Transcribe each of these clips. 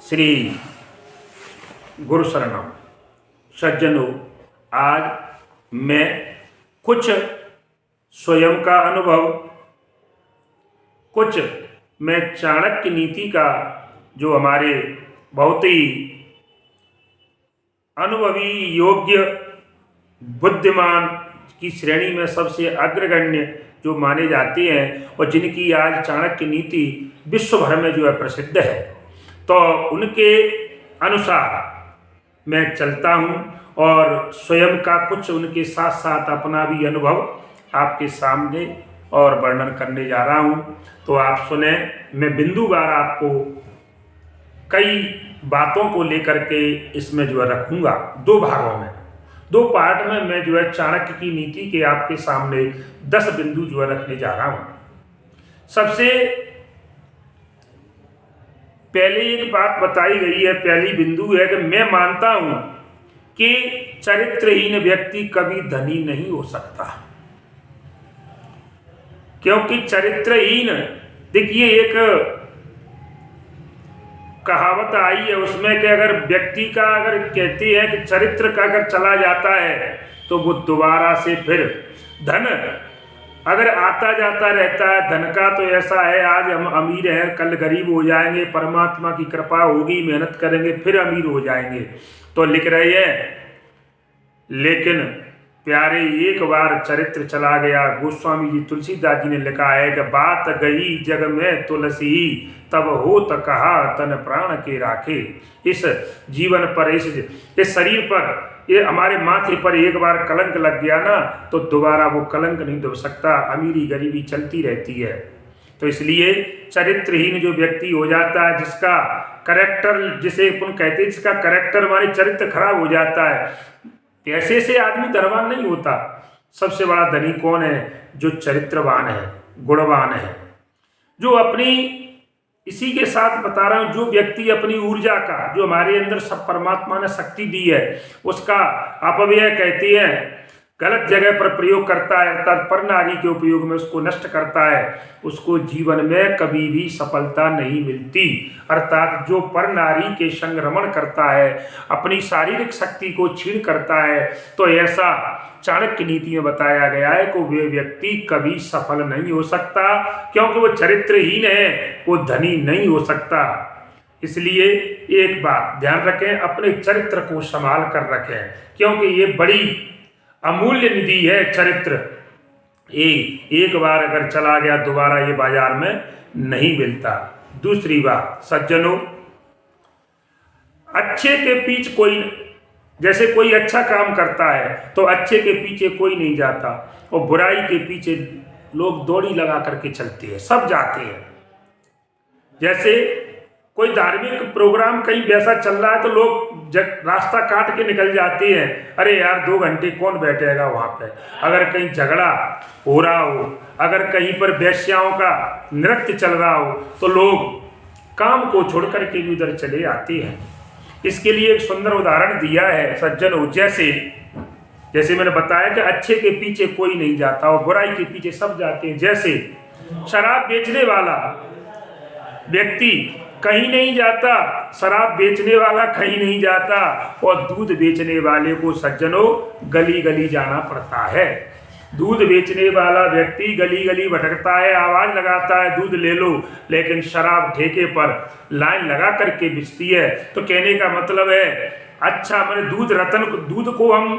श्री गुरु शरणम। सज्जनों, आज मैं कुछ स्वयं का अनुभव, कुछ मैं चाणक्य नीति का, जो हमारे बहुत ही अनुभवी, योग्य, बुद्धिमान की श्रेणी में सबसे अग्रगण्य जो माने जाते हैं और जिनकी आज चाणक्य नीति विश्व भर में जो है प्रसिद्ध है, तो उनके अनुसार मैं चलता हूँ और स्वयं का कुछ उनके साथ साथ अपना भी अनुभव आपके सामने और वर्णन करने जा रहा हूँ। तो आप सुने। मैं बिंदुवार आपको कई बातों को लेकर के इसमें जो है रखूँगा, दो भागों में, दो पार्ट में मैं जो है चाणक्य की नीति के आपके सामने 10 बिंदु जो है रखने जा रहा हूँ। सबसे पहले एक बात बताई गई है, पहली बिंदु है कि मैं मानता हूँ कि चरित्रहीन व्यक्ति कभी धनी नहीं हो सकता। क्योंकि चरित्रहीन, देखिए एक कहावत आई है उसमें कि अगर व्यक्ति का, अगर कहती है कि चरित्र का अगर चला जाता है तो वो दोबारा से फिर धन अगर आता जाता रहता है। धन का तो ऐसा है, आज हम अमीर हैं कल गरीब हो जाएंगे, परमात्मा की कृपा होगी, मेहनत करेंगे फिर अमीर हो जाएंगे। तो लिख रहे हैं, लेकिन प्यारे एक बार चरित्र चला गया। गोस्वामी जी, तुलसीदास जी ने लिखा है कि बात गई जग में तुलसी, तब हो तो कहा तन प्राण के राखे। इस जीवन पर, इस शरीर पर, ये हमारे माथे पर एक बार कलंक लग गया ना, तो दोबारा वो कलंक नहीं धो सकता। अमीरी गरीबी चलती रहती है। तो इसलिए चरित्रहीन जो व्यक्ति हो जाता है, जिसका करेक्टर, जिसे अपन कहते हैं, जिसका करेक्टर हमारे चरित्र खराब हो जाता है, ऐसे से आदमी धनवान नहीं होता। सबसे बड़ा धनी कौन है? जो चरित्रवान है, गुणवान है, जो अपनी, इसी के साथ बता रहा हूं, जो व्यक्ति अपनी ऊर्जा का, जो हमारे अंदर सब परमात्मा ने शक्ति दी है, उसका अपव्यय कहते हैं, गलत जगह पर प्रयोग करता है, अर्थात पर नारी के उपयोग में उसको नष्ट करता है, उसको जीवन में कभी भी सफलता नहीं मिलती। अर्थात जो पर नारी के संग रमण करता है, अपनी शारीरिक शक्ति को छीन करता है, तो ऐसा चाणक्य नीति में बताया गया है कि वे व्यक्ति कभी सफल नहीं हो सकता, क्योंकि वो चरित्रहीन है, वो धनी नहीं हो सकता। इसलिए एक बात ध्यान रखें, अपने चरित्र को संभाल कर रखें, क्योंकि ये बड़ी अमूल्य निधि है चरित्र। एक बार अगर चला गया दोबारा ये बाजार में नहीं मिलता। दूसरी बात, सज्जनों, अच्छे के पीछे कोई, जैसे कोई अच्छा काम करता है तो अच्छे के पीछे कोई नहीं जाता, और बुराई के पीछे लोग दौड़ी लगा करके चलते हैं, सब जाते हैं। जैसे कोई धार्मिक प्रोग्राम कहीं वैसा चल रहा है तो लोग रास्ता काट के निकल जाते हैं। अरे यार 2 घंटे कौन बैठेगा वहाँ पे। अगर कहीं झगड़ा हो रहा हो, अगर कहीं पर वेश्याओं का नृत्य चल रहा हो, तो लोग काम को छोड़ करके भी उधर चले आते हैं। इसके लिए एक सुंदर उदाहरण दिया है सज्जनों। जैसे मैंने बताया कि अच्छे के पीछे कोई नहीं जाता और बुराई के पीछे सब जाते हैं। जैसे शराब बेचने वाला व्यक्ति कहीं नहीं जाता, शराब बेचने वाला कहीं नहीं जाता, और दूध बेचने वाले को सज्जनों गली गली जाना पड़ता है। दूध बेचने वाला व्यक्ति गली गली भटकता है, आवाज लगाता है दूध ले लो, लेकिन शराब ठेके पर लाइन लगा करके बेचती है। तो कहने का मतलब है, अच्छा, मैंने दूध को हम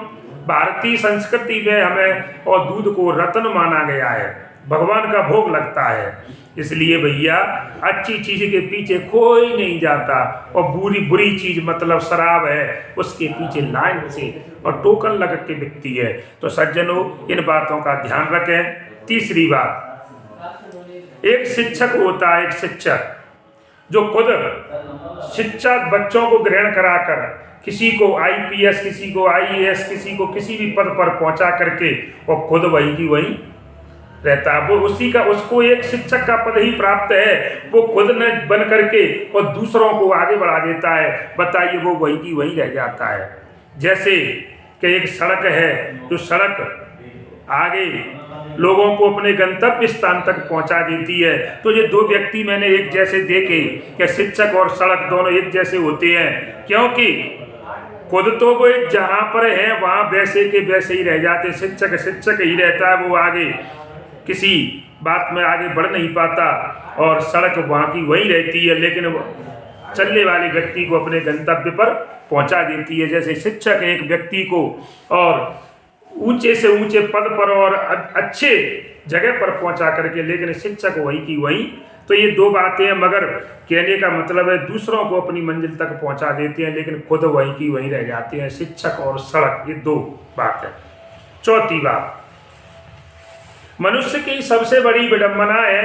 भारतीय संस्कृति में हमें और दूध को रत्न माना गया है, भगवान का भोग लगता है। इसलिए भैया अच्छी चीज के पीछे कोई नहीं जाता, और बुरी चीज मतलब शराब है, उसके पीछे लाइन से और टोकन लग के बिकती है। तो सज्जनों, इन बातों का ध्यान रखें। तीसरी बात, एक शिक्षक होता है, एक शिक्षक जो खुद शिक्षा बच्चों को ग्रहण कराकर किसी को IPS, किसी को IAS, किसी को किसी भी पद पर पहुंचा करके और खुद वही की वही रहता है। वो उसी का, उसको एक शिक्षक का पद ही प्राप्त है, वो खुद न बन करके और दूसरों को आगे बढ़ा देता है। बताइए, वो वही की वही रह जाता है। जैसे कि एक सड़क है, जो सड़क आगे लोगों को अपने गंतव्य स्थान तक पहुंचा देती है। तो ये दो व्यक्ति मैंने एक जैसे देखे कि शिक्षक और सड़क दोनों एक जैसे होते हैं, क्योंकि खुद तो वो जहाँ पर है वहाँ वैसे के वैसे ही रह जाते। शिक्षक शिक्षक ही रहता है, वो आगे किसी बात में आगे बढ़ नहीं पाता, और सड़क वहाँ की वही रहती है, लेकिन चलने वाले व्यक्ति को अपने गंतव्य पर पहुँचा देती है। जैसे शिक्षक एक व्यक्ति को और ऊंचे से ऊंचे पद पर और अच्छे जगह पर पहुँचा करके, लेकिन शिक्षक वही की वही। तो ये दो बातें हैं, मगर कहने का मतलब है दूसरों को अपनी मंजिल तक पहुंचा देते हैं, लेकिन खुद वहीं की वहीं रह जाते हैं। शिक्षक और सड़क, ये दो बात है। चौथी बात, मनुष्य की सबसे बड़ी विडंबना है,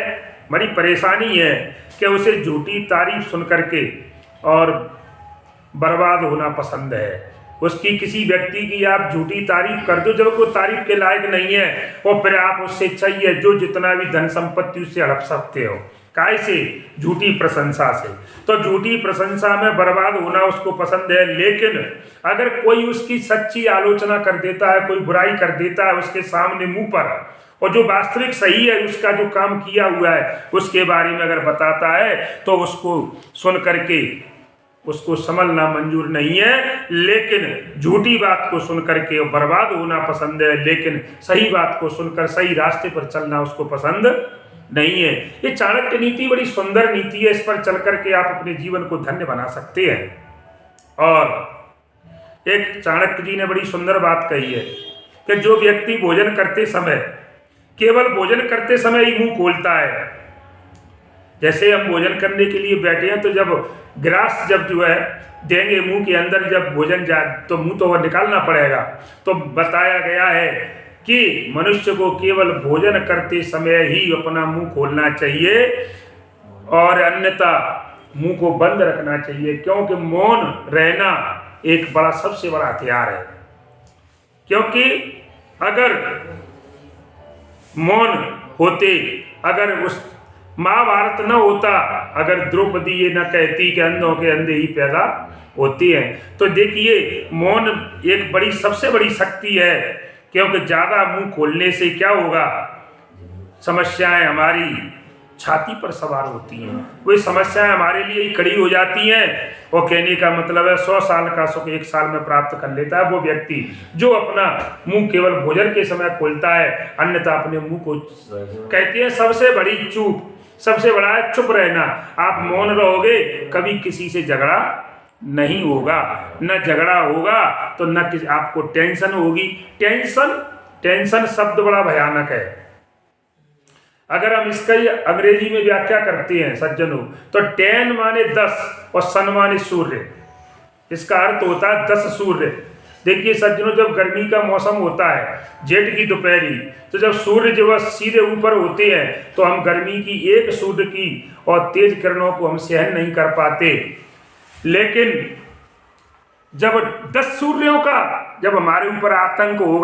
बड़ी परेशानी है कि उसे झूठी तारीफ सुन करके और बर्बाद होना पसंद है। उसकी किसी व्यक्ति की आप झूठी तारीफ कर दो जब कोई तारीफ के लायक नहीं है, और फिर आप उससे चाहिए जो जितना भी धन संपत्ति उससे हड़प सकते हो। काय से? झूठी प्रशंसा से। तो झूठी प्रशंसा में बर्बाद होना उसको पसंद है, लेकिन अगर कोई उसकी सच्ची आलोचना कर देता है, कोई बुराई कर देता है उसके सामने मुंह पर, और जो वास्तविक सही है उसका जो काम किया हुआ है उसके बारे में अगर बताता है, तो उसको सुन करके उसको संभलना मंजूर नहीं है, लेकिन झूठी बात को सुन करके बर्बाद होना पसंद है, लेकिन सही बात को सुनकर सही रास्ते पर चलना उसको पसंद नहीं है। ये चाणक्य नीति बड़ी सुंदर नीति है, इस पर चल करके आप अपने जीवन को धन्य बना सकते हैं। और एक चाणक्य जी ने बड़ी सुंदर बात कही है कि जो व्यक्ति भोजन करते समय केवल भोजन करते समय ही मुंह खोलता है, जैसे हम भोजन करने के लिए बैठे हैं तो जब गिलास जब जो है देंगे मुंह के अंदर, जब भोजन जाए तो मुंह तो वह निकालना पड़ेगा। तो बताया गया है कि मनुष्य को केवल भोजन करते समय ही अपना मुंह खोलना चाहिए और अन्यथा मुंह को बंद रखना चाहिए, क्योंकि मौन रहना एक बड़ा सबसे बड़ा हथियार है। क्योंकि अगर मौन होते, अगर उस महाभारत न होता, अगर द्रौपदी ये न कहती कि अंधों के अंधे ही पैदा होती हैं, तो देखिए मौन एक बड़ी सबसे बड़ी शक्ति है। क्योंकि ज़्यादा मुंह खोलने से क्या होगा, समस्याएं हमारी छाती पर सवार होती हैं, वही समस्याएं हमारे लिए ही खड़ी हो जाती हैं। और कहने का मतलब है 100 साल का सुख 1 साल में प्राप्त कर लेता है वो व्यक्ति जो अपना मुंह केवल भोजन के समय खोलता है, अन्यथा अपने मुंह को कहते हैं सबसे बड़ी चूक, सबसे बड़ा है चुप रहना। आप मौन रहोगे, कभी किसी से झगड़ा नहीं होगा, न झगड़ा होगा तो न किसी आपको टेंशन होगी। टेंशन शब्द बड़ा भयानक है। अगर हम इसका अंग्रेजी में व्याख्या करते हैं सज्जनों, तो 10 माने 10 और सन माने सूर्य, इसका अर्थ होता है 10 सूर्य। देखिए सज्जनों, जब गर्मी का मौसम होता है, जेठ की दोपहरी, तो जब सूर्य जो सीधे ऊपर होते हैं तो हम गर्मी की एक सूर्य की और तेज किरणों को हम सहन नहीं कर पाते। लेकिन जब 10 सूर्यों का जब हमारे ऊपर आतंक होगा,